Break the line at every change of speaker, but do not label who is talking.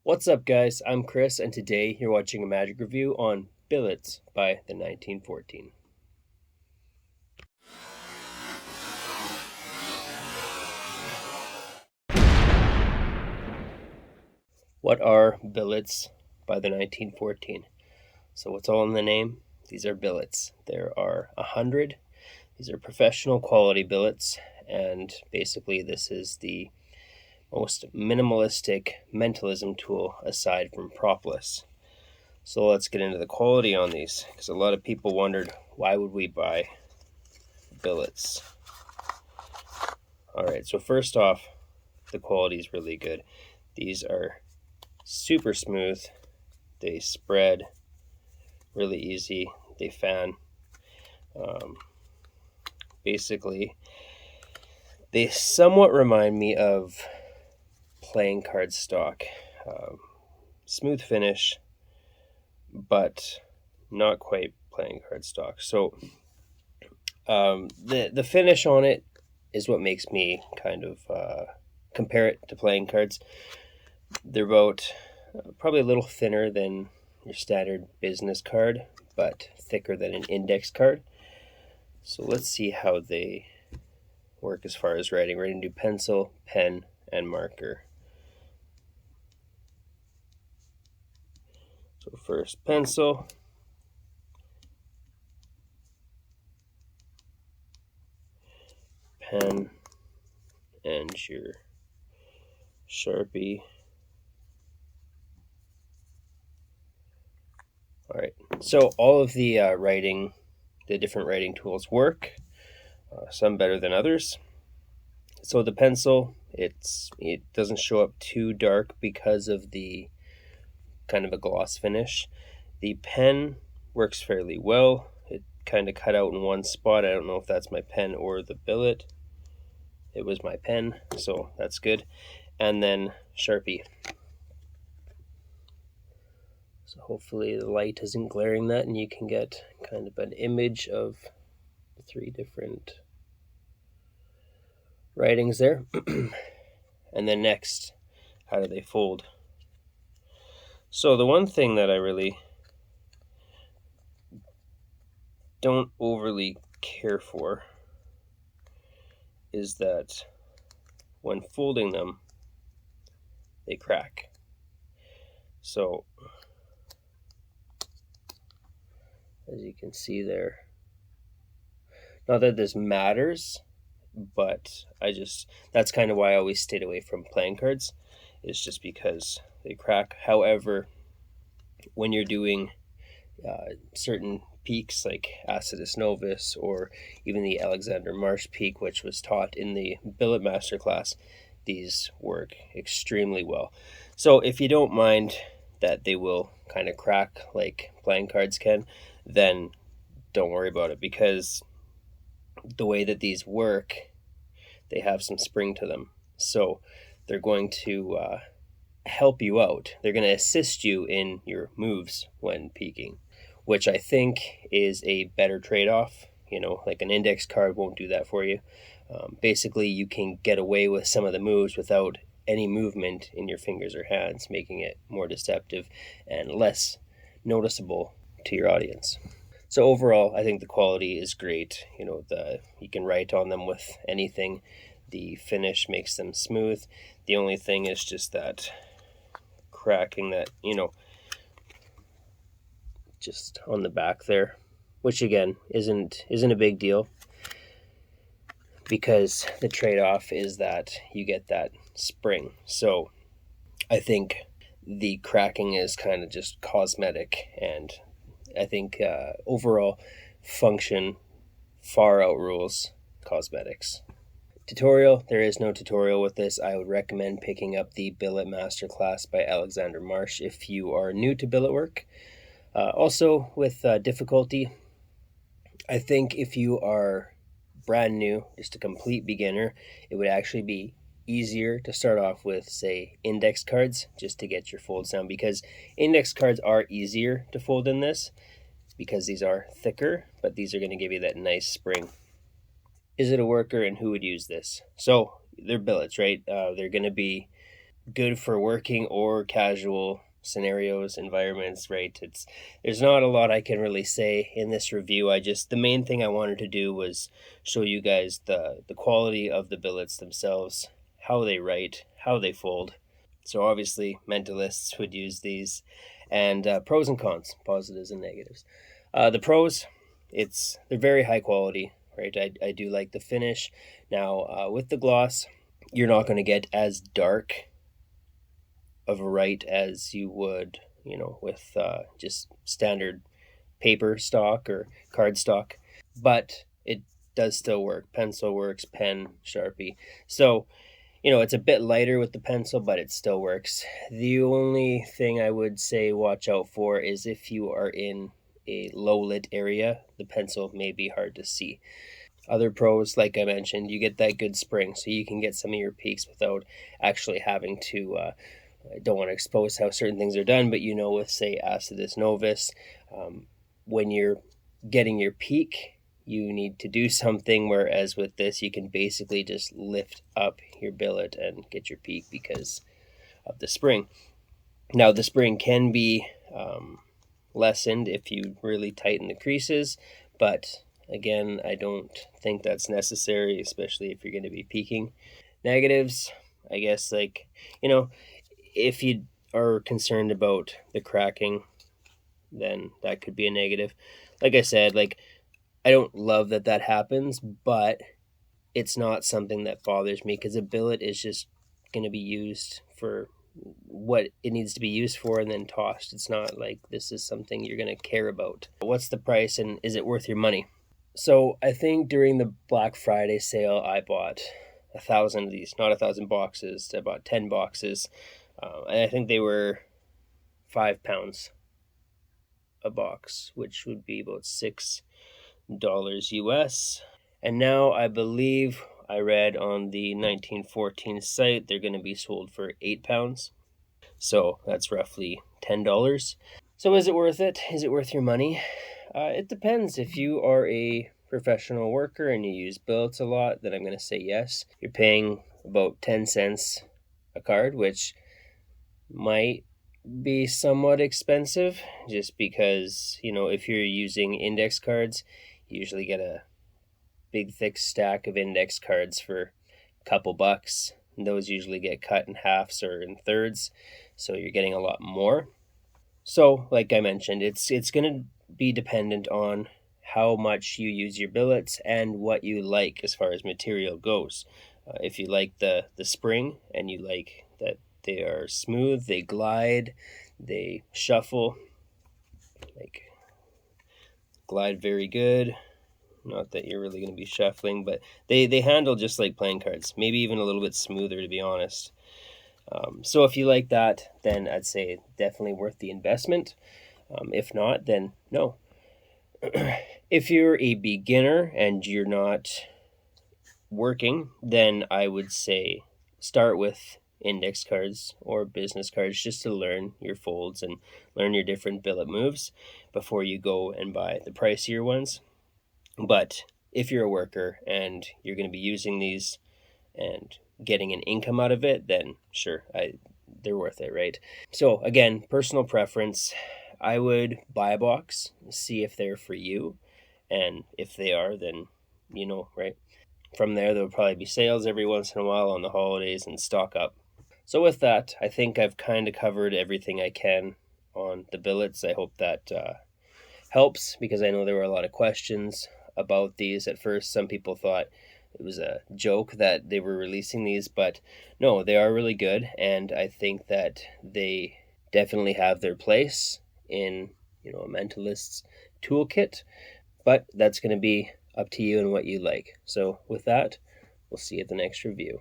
What's up, guys? I'm Chris, and today you're watching a magic review on Billets by the 1914. What are Billets by the 1914? So, what's all in the name? These are billets. There are 100. These are professional quality billets, and basically, this is the most minimalistic mentalism tool aside from propless. So let's get into the quality on these, because a lot of people wondered, why would we buy billets? All right, so first off, the quality is really good. These are super smooth. They spread really easy. They fan. Um, Basically, they somewhat remind me of playing card stock. Um, Smooth finish, but not quite playing card stock. So the finish on it is what makes me kind of compare it to playing cards. They're about probably a little thinner than your standard business card, but thicker than an index card. So let's see how they work as far as writing. We're going to do pencil, pen, and marker. So first pencil, pen, and your Sharpie. All right, so all of the the different writing tools work, some better than others. So the pencil, it doesn't show up too dark because of the kind of a gloss finish. The pen works fairly well. It kind of cut out in one spot. I don't know if that's my pen or the billet. It was my pen, so that's good. And then Sharpie. So hopefully the light isn't glaring that and you can get kind of an image of the three different writings there. And then next, how do they fold? So the one thing that I really don't overly care for is that when folding them, they crack. So as you can see there, not that this matters, but that's kind of why I always stayed away from playing cards, is just because they crack. However, when you're doing certain peaks like Acidus Novus or even the Alexander Marsh peak, which was taught in the Billet Masterclass, these work extremely well. So if you don't mind that they will kind of crack like playing cards can, then don't worry about it, because the way that these work, they have some spring to them. So they're going to help you out. They're going to assist you in your moves when peaking, which I think is a better trade-off. Like an index card won't do that for you. Basically, you can get away with some of the moves without any movement in your fingers or hands, making it more deceptive and less noticeable to your audience. So overall, I think the quality is great. You can write on them with anything. The finish makes them smooth. The only thing is just that cracking that, just on the back there, which again isn't a big deal, because the trade-off is that you get that spring. So I think the cracking is kind of just cosmetic, and I think overall function far outrules cosmetics. Tutorial, there is no tutorial with this. I would recommend picking up the Billet Masterclass by Alexander Marsh if you are new to billet work. Also, with difficulty, I think if you are brand new, just a complete beginner, it would actually be easier to start off with, say, index cards, just to get your folds down, because index cards are easier to fold in this because these are thicker, but these are going to give you that nice spring. Is it a worker, and who would use this? So they're billets, right? They're going to be good for working or casual scenarios, environments, right? There's not a lot I can really say in this review. The main thing I wanted to do was show you guys the quality of the billets themselves, how they write, how they fold. So obviously mentalists would use these, and pros and cons, positives and negatives. The pros, they're very high quality, right? I do like the finish. Now with the gloss, you're not going to get as dark of a write as you would, with just standard paper stock or card stock. But it does still work. Pencil works, pen, Sharpie. So, it's a bit lighter with the pencil, but it still works. The only thing I would say watch out for is if you are in a low lit area, the pencil may be hard to see. Other pros, like I mentioned, you get that good spring, so you can get some of your peaks without actually having to. I don't want to expose how certain things are done, but with, say, Acidus Novus, when you're getting your peak, you need to do something, whereas with this, you can basically just lift up your billet and get your peak because of the spring. Now, the spring can be lessened if you really tighten the creases, but again, I don't think that's necessary, especially if you're going to be peaking. Negatives, I guess, if you are concerned about the cracking, then that could be a negative. Like I said, I don't love that happens, but it's not something that bothers me because a billet is just going to be used for what it needs to be used for and then tossed. It's not like this is something you're going to care about. What's the price and is it worth your money? So I think during the Black Friday sale, I bought 1,000 of these, not 1,000 boxes. I bought 10 boxes. And I think they were £5 a box, which would be about $6 US. And now I believe I read on the 1914 site they're going to be sold for £8. So that's roughly $10. So is it worth it? Is it worth your money? It depends. If you are a professional worker and you use billets a lot, then I'm going to say yes. You're paying about 10 cents a card, which might be somewhat expensive just because, if you're using index cards, you usually get a big thick stack of index cards for a couple bucks. And those usually get cut in halves or in thirds, so you're getting a lot more. So, like I mentioned, it's going to be dependent on how much you use your billets and what you like as far as material goes. If you like the spring and you like that they are smooth, they glide, they shuffle, glide very good. Not that you're really going to be shuffling, but they handle just like playing cards, maybe even a little bit smoother, to be honest. So if you like that, then I'd say definitely worth the investment. If not, then no. If you're a beginner and you're not working, then I would say start with index cards or business cards just to learn your folds and learn your different billet moves before you go and buy the pricier ones. But if you're a worker and you're going to be using these and getting an income out of it, then sure, they're worth it, right? So again, personal preference. I would buy a box, see if they're for you, and if they are, then right? From there'll probably be sales every once in a while on the holidays and stock up. So with that, I think I've kind of covered everything I can on the billets. I hope that helps because I know there were a lot of questions about these. At first, some people thought it was a joke that they were releasing these, but no, they are really good, and I think that they definitely have their place in a mentalist's toolkit, but that's going to be up to you and what you like. So with that, we'll see you at the next review.